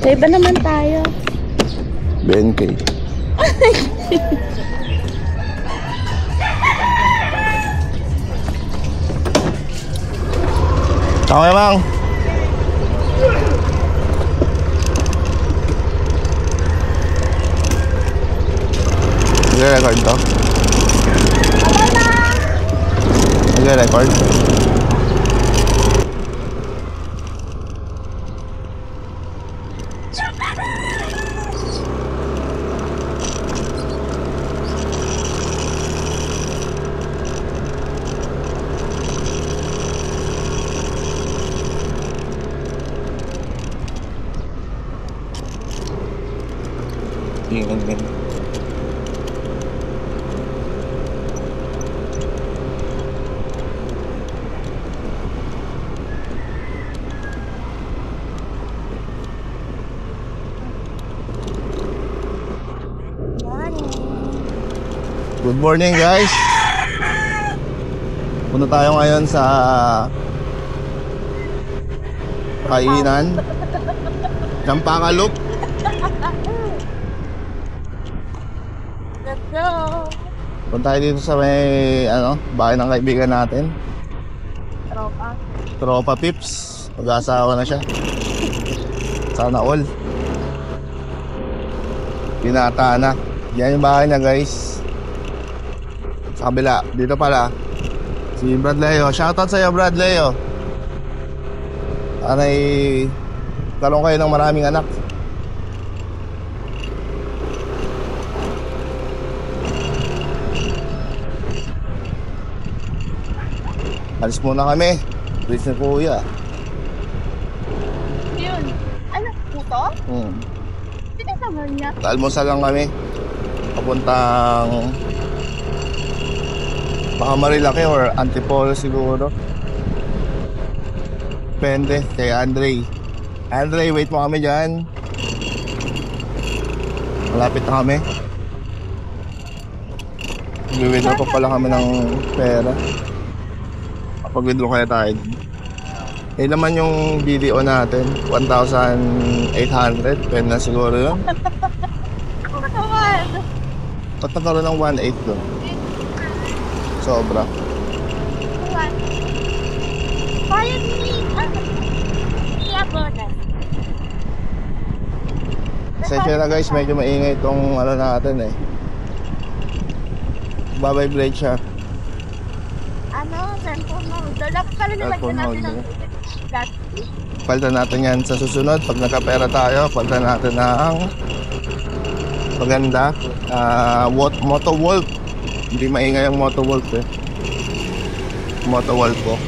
Sa iba naman tayo. BNK. Okay, Mang. Nag-record to? Nag-record? Ingin. Good morning, guys. Punta tayo ngayon sa kainan Champaka Loop. Let's go! Punta tayo dito sa may bahay ng kaibigan natin. Tropa Pips. Mag-asawa na siya. Sana all. Binata na. Yan yung bahay niya, guys. Sa kabila, dito pala si Brad Leo. Shoutout sa'yo, Brad Leo. Anay karoon kayo ng maraming anak. Alis muna kami. Please na kuya. Yun. Ano? Puto? Hindi naman niya. Almusal lang kami. Papuntang baka Marilaki or Antipolo siguro. Depende kay Andre. Andre, wait mo kami dyan. Malapit na kami. Mag-withdraw pa pala kami ng pera. Pag-withdraw kaya tayo. Eh naman yung video natin 1,800. Pwede na siguro yun. Ba't nagkaroon ng 1,800 doon? Sobra. Bayad ni bonus. Sensya na guys, medyo maingay itong natin eh. Babibrate siya. Cellphone mode. Dapat pala nilagyan natin ng gas. Palitan natin yan sa susunod. Pag nagkapera tayo, palitan natin ng maganda Moto Wolf. Hindi maingay ang Moto Wolf eh. Moto Wolf ko.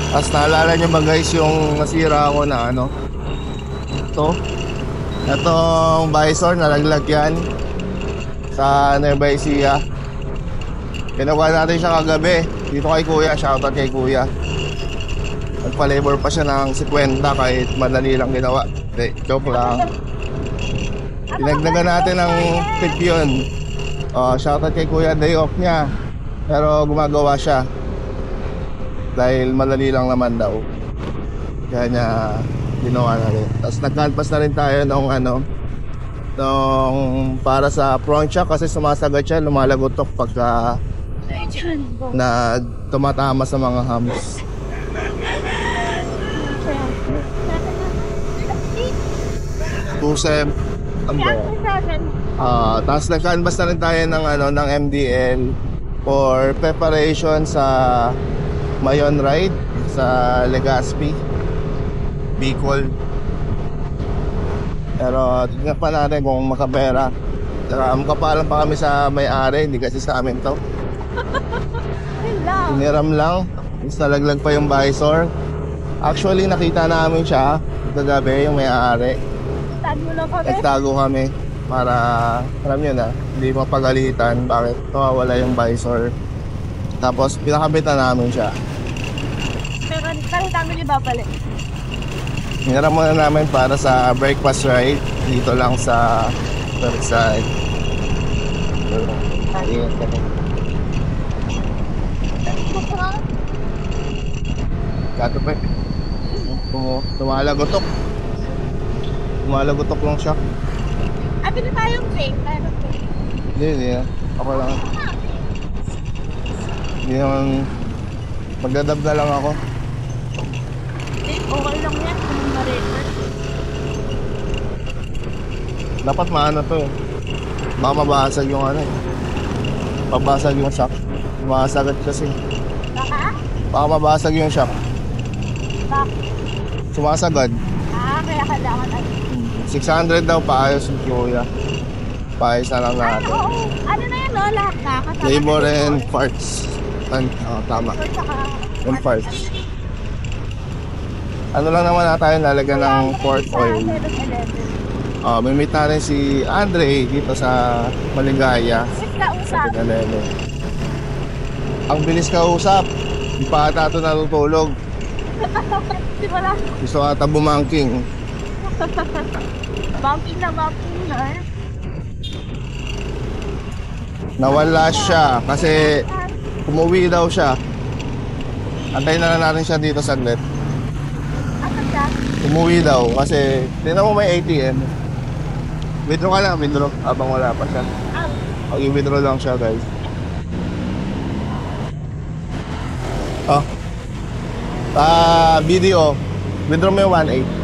Tapos naalala nyo ba guys yung nasira ako na itong visor, nalaglag yan sa Nueva Ecija. Ginawa natin siya kagabi dito kay kuya. Shoutout kay kuya. Nagpa-labor pa siya ng 50 kahit madali lang ginawa. Hindi, joke lang. Dinagdagan natin ng tip yun. Shoutout kay kuya, day off niya. Pero gumagawa siya dahil madali lang naman daw. Kaya niya ginawa na rin. Tapos nag-canvas na rin tayo nung para sa front shock kasi sumasagat siya, lumalagotok pagka tumatama sa mga hams. Tusem tapos nag-canvas na rin tayo ng MDL for preparation sa Mayon ride sa Legazpi, Bicol. Pero tignan pa natin kung makapera. Makapalan pa kami sa may-ari, hindi kasi sa amin to. Hiniram lang. Tapos nalaglag pa yung visor. Actually nakita namin siya kagabi, yung may-ari. Nagtago kami para alam nyo na, hindi mapagalitan bakit nawawala yung visor. Tapos pinakabitan namin siya. Pero namin ibabalik. Hiniram muna namin para sa breakfast ride dito lang sa Surfside. Kato pa. Lumalagotok. Lumalagotok lang siya. Abi na tayong safe. Tayo na safe. Hindi. Ako lang. Hindi naman. Magdadab na lang ako. Safe, okay lang yan. Kung ma-record. Dapat maano to eh. Baka mabasag yung ano eh. Mabasag yung shock. Mabasag kasi. Baka? Baka mabasag yung shock. Bakit? Sumasagad. Kaya kailangan ay... 600 daw paayos yung kuya. Paayos na lang Ay, natin. oo. Ano na yan, no? Lahat na. Kasama Labor na and labor. parts. Tama. Labor tsaka... And parts. Ano lang naman na tayo lalagyan ng port oil. 7-Eleven. May meet natin si Andre dito sa Maligaya. Wait ka, Sa usap. Pinalele. Ang bilis kausap. Di pa ata ito natutulog. Di ba lang? Gusto ata bumangking. Bumping na. Nawala siya kasi umuwi daw siya. Antayin na lang natin siya dito saglit. Asan ka? Umuwi daw kasi tingnan mo may ATM. Withdraw ka lang, withdraw habang wala pa siya. I-withdraw lang siya, guys. Video. Withdraw mo yung 1.8.